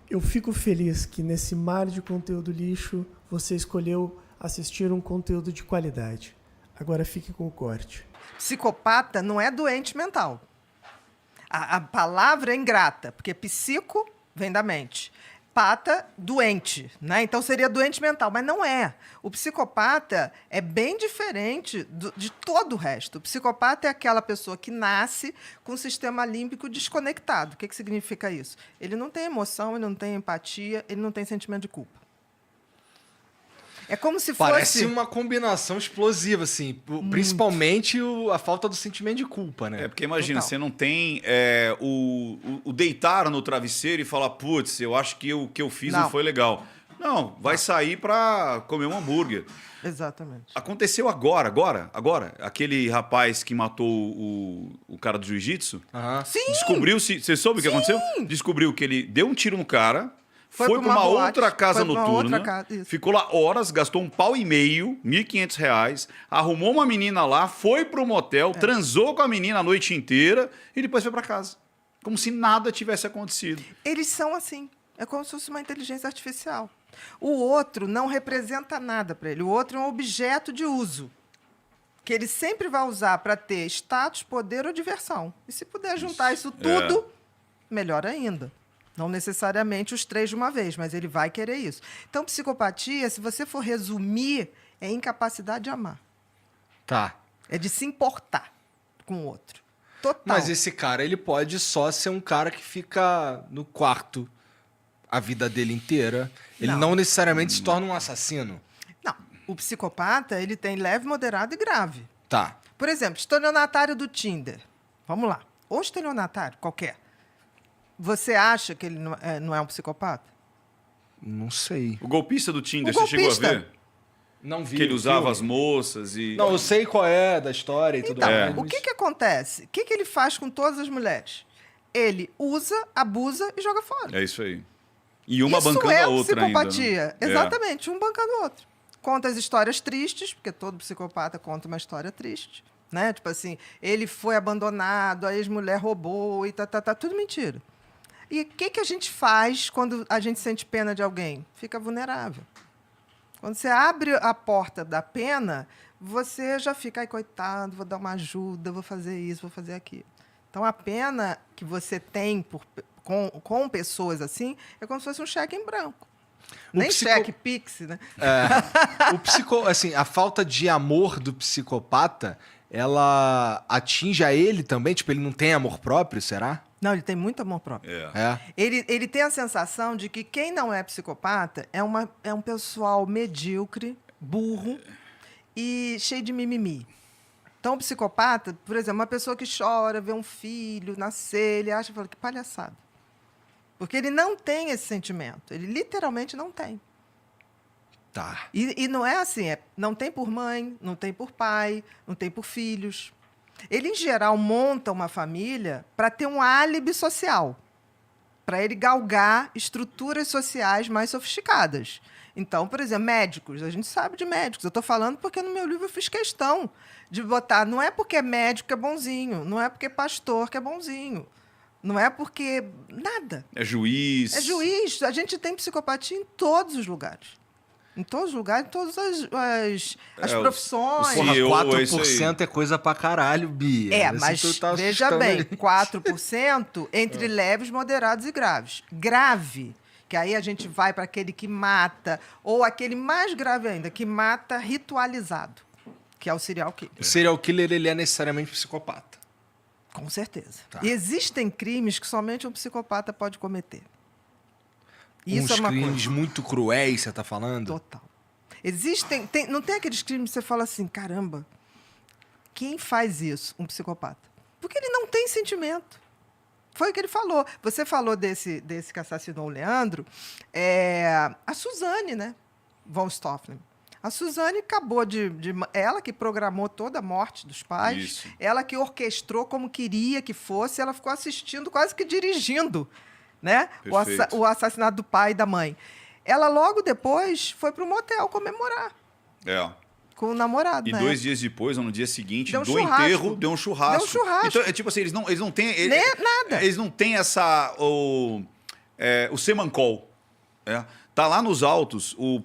Eu fico feliz que nesse mar de conteúdo lixo você escolheu assistir um conteúdo de qualidade. Agora fique com o corte. Psicopata não é doente mental. A palavra é ingrata, porque psico vem da mente. Pata, doente, né? Então seria doente mental, mas não é. O psicopata é bem diferente de todo o resto. O psicopata é aquela pessoa que nasce com o sistema límbico desconectado. O que significa isso? Ele não tem emoção, ele não tem empatia, ele não tem sentimento de culpa. É como se fosse... Parece uma combinação explosiva, assim. Principalmente a falta do sentimento de culpa, né? É, porque imagina, Total. você não tem o deitar no travesseiro e falar, putz, eu acho que o que eu fiz não foi legal. Não, vai sair pra comer um hambúrguer. Exatamente. Aconteceu agora. Aquele rapaz que matou o cara do jiu-jitsu. Sim! Descobriu-se... Você soube o que aconteceu? Descobriu que ele deu um tiro no cara... Foi pra para uma boate, outra casa foi pra uma noturna, outra casa, isso. ficou lá horas, gastou R$1,500, R$1.500, arrumou uma menina lá, foi pro motel, transou com a menina a noite inteira e depois foi para casa. Como se nada tivesse acontecido. Eles são assim. É como se fosse uma inteligência artificial. O outro não representa nada para ele. O outro é um objeto de uso que ele sempre vai usar para ter status, poder ou diversão. E se puder juntar isso tudo, melhor ainda. Não necessariamente os três de uma vez, mas ele vai querer isso. Então, psicopatia, se você for resumir, é incapacidade de amar. Tá. É de se importar com o outro. Total. Mas esse cara, ele pode só ser um cara que fica no quarto a vida dele inteira. Ele não necessariamente se torna um assassino. Não. O psicopata, ele tem leve, moderado e grave. Tá. Por exemplo, estelionatário do Tinder. Vamos lá. Ou estelionatário, qualquer. Você acha que ele não é um psicopata? Não sei. O golpista do Tinder, O você chegou a golpista. ver? Não vi. Que ele o usava filme. as moças e... Não, eu sei qual é da história e tudo Então, mais. o que acontece? O que ele faz com todas as mulheres? Ele usa, abusa e joga fora. É isso aí. E uma Isso bancando é a outra ainda. psicopatia. Né? Exatamente, um bancando o outro. Conta as histórias tristes, porque todo psicopata conta uma história triste. Né? Tipo assim, ele foi abandonado, a ex-mulher roubou e tudo mentira. E o que a gente faz quando a gente sente pena de alguém? Fica vulnerável. Quando você abre a porta da pena, você já fica, ai, coitado, vou dar uma ajuda, vou fazer isso, vou fazer aquilo. Então, a pena que você tem com pessoas assim é como se fosse um cheque em branco. Nem cheque Pix, né? Assim, a falta de amor do psicopata, ela atinge a ele também? Tipo, ele não tem amor próprio, será? Não, ele tem muito amor próprio. É. Ele tem a sensação de que quem não é psicopata é um pessoal medíocre, burro e cheio de mimimi. Então, o psicopata, por exemplo, uma pessoa que chora, vê um filho nascer, ele acha, fala, que palhaçada. Porque ele não tem esse sentimento. Ele literalmente não tem. Tá. E não é assim, não tem por mãe, não tem por pai, não tem por filhos. Ele, em geral, monta uma família para ter um álibi social, para ele galgar estruturas sociais mais sofisticadas. Então, por exemplo, médicos, a gente sabe de médicos. Eu estou falando porque no meu livro eu fiz questão de botar, não é porque é médico que é bonzinho, não é porque é pastor que é bonzinho, não é porque... nada. É juiz. É juiz. A gente tem psicopatia em todos os lugares. Em todos os lugares, em todas as profissões. Porra, CEO, 4% é coisa pra caralho, Bia. Mas tu tá veja assustando bem, ele. 4% entre leves, moderados e graves. Grave, que aí a gente vai para aquele que mata, ou aquele mais grave ainda, que mata ritualizado, que é o serial killer. O serial killer, ele é necessariamente psicopata. Com certeza. Tá. E existem crimes que somente um psicopata pode cometer. Isso Uns é uma crimes coisa. muito cruéis, você tá falando? Total. Não tem aqueles crimes que você fala assim, caramba, quem faz isso? Um psicopata. Porque ele não tem sentimento. Foi o que ele falou. Você falou desse que assassinou o Leandro, a Suzane, né? Von Stofflen. A Suzane acabou ela que programou toda a morte dos pais, Isso. ela que orquestrou como queria que fosse, ela ficou assistindo, quase que dirigindo, né? Perfeito. O assassinato do pai e da mãe. Ela, logo depois, foi para o motel comemorar É. com o namorado, E né? 2 dias depois, ou no dia seguinte, Deu um do churrasco. enterro, deu um churrasco. Deu um churrasco. Então, é tipo assim, eles não têm... Nem nada. Eles não têm essa... o Semancol. Tá lá nos autos, o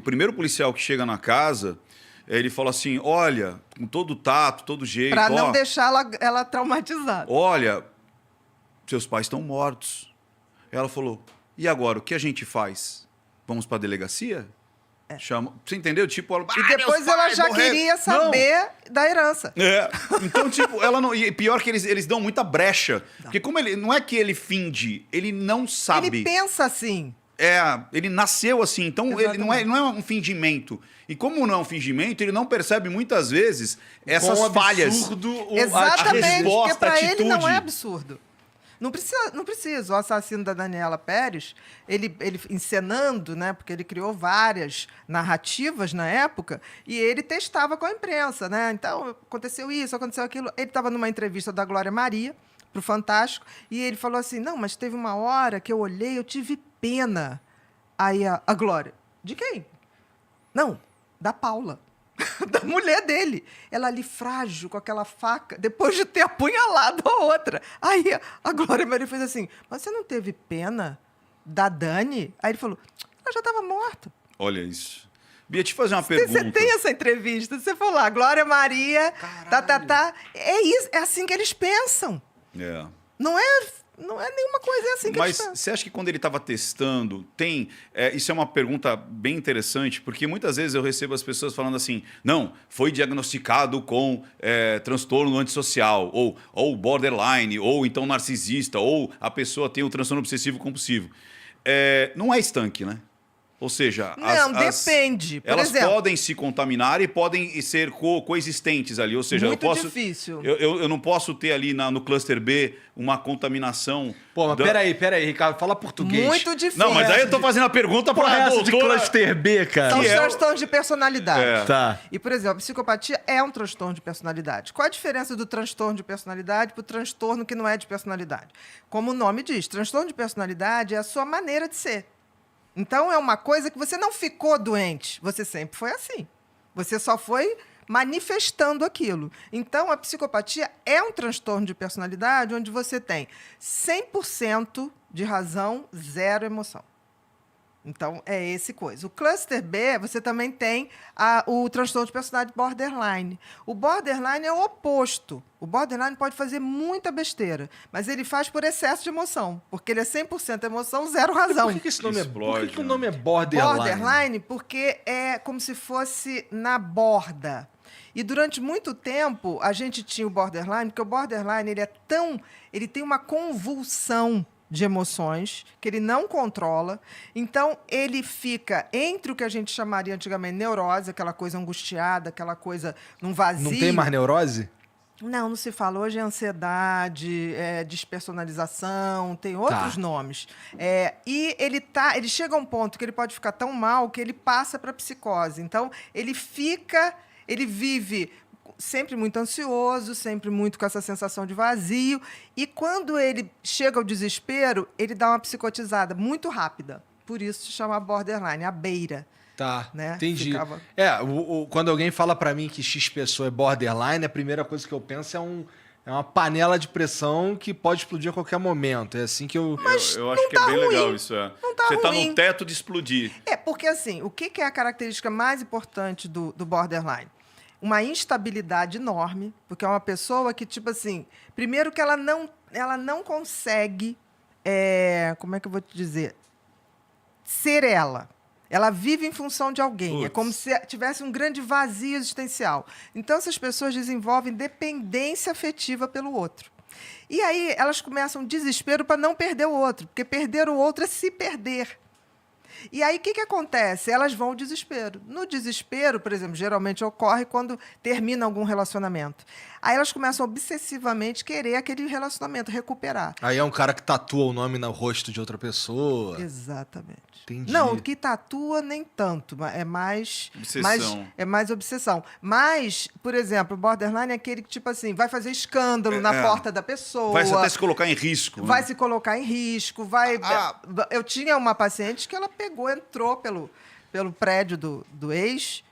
primeiro policial que chega na casa, ele fala assim, olha, com todo o tato, todo jeito... Pra não deixar ela traumatizada. Olha, seus pais estão mortos. Ela falou, e agora, o que a gente faz? Vamos pra delegacia? Chama... Você entendeu? Tipo, ela, E depois ela já queria saber da herança. Então, tipo, ela não... E pior que eles dão muita brecha. Porque como ele... Não é que ele finge, ele não sabe. Ele pensa assim. Ele nasceu assim, então ele não é um fingimento. E como não é um fingimento, ele não percebe muitas vezes essas falhas. Exatamente, porque a pra ele atitude. não é absurdo. Não precisa. O assassino da Daniela Pérez, ele encenando, né? Porque ele criou várias narrativas na época e ele testava com a imprensa, né? Então, aconteceu isso, aconteceu aquilo. Ele estava numa entrevista da Glória Maria pro Fantástico e ele falou assim, não, mas teve uma hora que eu olhei, eu tive pena. Aí a Glória, de quem? Não, da Paula. Da mulher dele. Ela ali frágil, com aquela faca, depois de ter apunhalado a outra. Aí a Glória Maria fez assim, mas você não teve pena da Dani? Aí ele falou, ela já estava morta. Olha isso. Bia, te fazer uma pergunta. Você tem essa entrevista, você falou lá, Glória Maria, É isso, é assim que eles pensam. Não é nenhuma coisa, é assim que eles pensam. Mas você acha que quando ele estava testando, isso é uma pergunta bem interessante, porque muitas vezes eu recebo as pessoas falando assim, não, foi diagnosticado com transtorno antissocial, ou borderline, ou então narcisista, ou a pessoa tem o transtorno obsessivo compulsivo. Não é estanque, né? Ou seja, depende. Por elas exemplo, podem se contaminar e podem ser coexistentes ali. Ou seja, muito difícil. Eu não posso ter ali no cluster B uma contaminação. Pô, mas peraí, Ricardo, fala português. Muito difícil. Não, mas aí eu tô fazendo a pergunta para a essa de doutora. cluster B, cara. São os transtornos de personalidade. Tá. E, por exemplo, a psicopatia é um transtorno de personalidade. Qual a diferença do transtorno de personalidade para o transtorno que não é de personalidade? Como o nome diz, transtorno de personalidade é a sua maneira de ser. Então, é uma coisa que você não ficou doente. Você sempre foi assim. Você só foi manifestando aquilo. Então, a psicopatia é um transtorno de personalidade onde você tem 100% de razão, 0 emoção. Então, é esse coisa. O cluster B, você também tem o transtorno de personalidade borderline. O borderline é o oposto. O borderline pode fazer muita besteira, mas ele faz por excesso de emoção, porque ele é 100% emoção, 0 razão. Por que esse nome Explode, por que o nome é borderline? Borderline porque é como se fosse na borda. E durante muito tempo, a gente tinha o borderline, porque o borderline ele tem uma convulsão de emoções que ele não controla. Então, ele fica entre o que a gente chamaria antigamente neurose, aquela coisa angustiada, aquela coisa num vazio. Não tem mais neurose? Não se fala. Hoje é ansiedade, despersonalização, tem outros nomes. E ele chega a um ponto que ele pode ficar tão mal que ele passa para psicose. Então, ele vive sempre muito ansioso, sempre muito com essa sensação de vazio. E quando ele chega ao desespero, ele dá uma psicotizada muito rápida. Por isso se chama borderline, a beira. Tá, né? entendi. Ficava... Quando alguém fala pra mim que X pessoa é borderline, a primeira coisa que eu penso é uma panela de pressão que pode explodir a qualquer momento. É assim que eu... Eu acho que é bem legal isso. Não tá Você tá ruim. no teto de explodir. Porque assim, o que é a característica mais importante do borderline? Uma instabilidade enorme, porque é uma pessoa que, tipo assim, primeiro que ela não consegue, como é que eu vou te dizer? Ser ela. Ela vive em função de alguém. Putz. É como se tivesse um grande vazio existencial. Então, essas pessoas desenvolvem dependência afetiva pelo outro. E aí, elas começam um desespero para não perder o outro, porque perder o outro é se perder. E aí, o que acontece? Elas vão ao desespero. No desespero, por exemplo, geralmente ocorre quando termina algum relacionamento. Aí elas começam obsessivamente querer aquele relacionamento, recuperar. Aí é um cara que tatua o nome no rosto de outra pessoa. Exatamente. Entendi. Não, o que tatua nem tanto, é mais Obsessão. É mais obsessão. Mas, por exemplo, o borderline é aquele que, tipo assim, vai fazer escândalo na porta da pessoa. Vai até se colocar em risco. Vai se colocar em risco, vai... Eu tinha uma paciente que ela entrou pelo prédio do ex,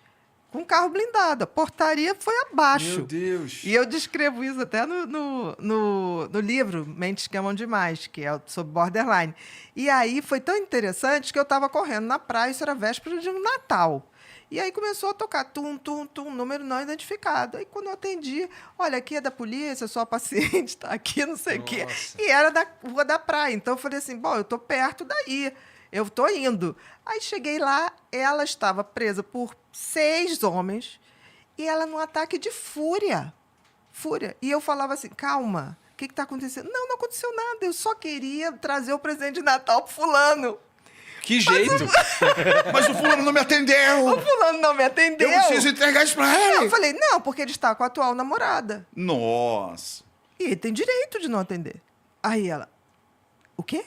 com carro blindado. A portaria foi abaixo. Meu Deus. E eu descrevo isso até no livro Mentes que Amam Demais, que é sobre borderline. E aí foi tão interessante que eu estava correndo na praia, isso era véspera de um Natal. E aí começou a tocar tum, tum, tum, número não identificado. Aí quando eu atendi, olha, aqui é da polícia, sua paciente está aqui, não sei o quê. E era da rua da praia. Então eu falei assim, bom, eu estou perto daí, eu estou indo. Aí cheguei lá, ela estava presa por 6 homens e ela num ataque de fúria. Fúria. E eu falava assim, calma, o que está acontecendo? Não, não aconteceu nada, eu só queria trazer o presente de Natal pro fulano. Que jeito. Mas o fulano não me atendeu! O fulano não me atendeu. Eu preciso entregar isso pra Eu ele! falei, não, porque ele está com a atual namorada. Nossa! E ele tem direito de não atender. Aí ela, o quê?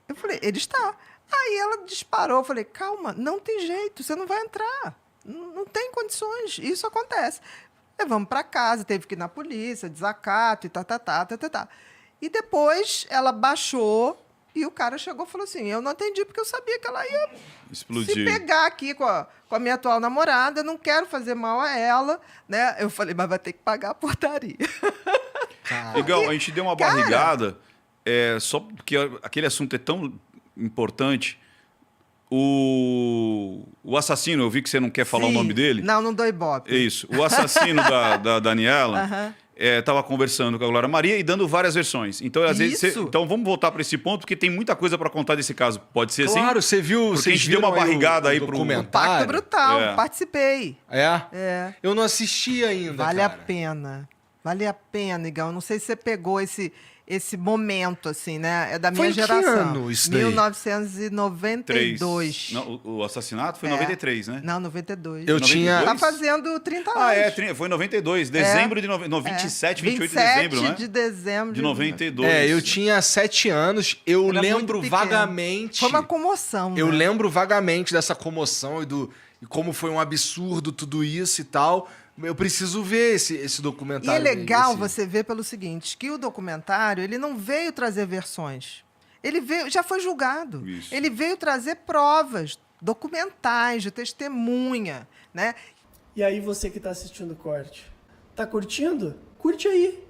Eu falei, ele está. Aí ela disparou, eu falei, calma, não tem jeito, você não vai entrar. Não tem condições, isso acontece. Levamos para casa, teve que ir na polícia, desacato e tá. E depois ela baixou e o cara chegou e falou assim, eu não atendi porque eu sabia que ela ia Explodir. se pegar aqui com a minha atual namorada, eu não quero fazer mal a ela, né? Eu falei, mas vai ter que pagar a portaria. Legal, a gente deu uma Cara, barrigada, só porque aquele assunto é tão importante. O assassino, eu vi que você não quer falar o Sim. nome dele. Não dou ibope. É isso. O assassino da Daniela Aham. estava conversando com a Glória Maria e dando várias versões. Então, às vezes, Isso. então vamos voltar para esse ponto, porque tem muita coisa para contar desse caso. Pode ser assim? Claro, você viu. Porque a Vocês gente deu uma viram barrigada aí o pro documentário? Pacto Brutal, É. participei. É? É. Eu não assisti ainda. Vale a cara. pena. Vale a pena, Igão. Não sei se você pegou esse momento, assim, né? É da minha Foi em que geração. ano isso daí? 1992. Não, o assassinato foi em 93, né? Não, 92. Eu tinha- Tá fazendo 30 anos. Foi em 92, dezembro de 27, 28 de 27 dezembro, né? de dezembro De 92. Eu tinha 7 anos, eu Era lembro muito pequeno. vagamente. Foi uma comoção, Eu né? lembro vagamente dessa comoção e como foi um absurdo tudo isso e tal. Eu preciso ver esse E documentário. é legal esse- você ver pelo seguinte, que o documentário, ele não veio trazer versões. Ele veio, já foi julgado. Isso. Ele veio trazer provas documentais, de testemunha, né? E aí você que está assistindo o corte, tá curtindo? Curte aí.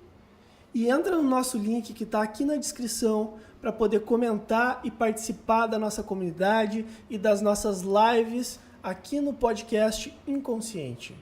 E entra no nosso link que está aqui na descrição para poder comentar e participar da nossa comunidade e das nossas lives aqui no podcast Inconsciente.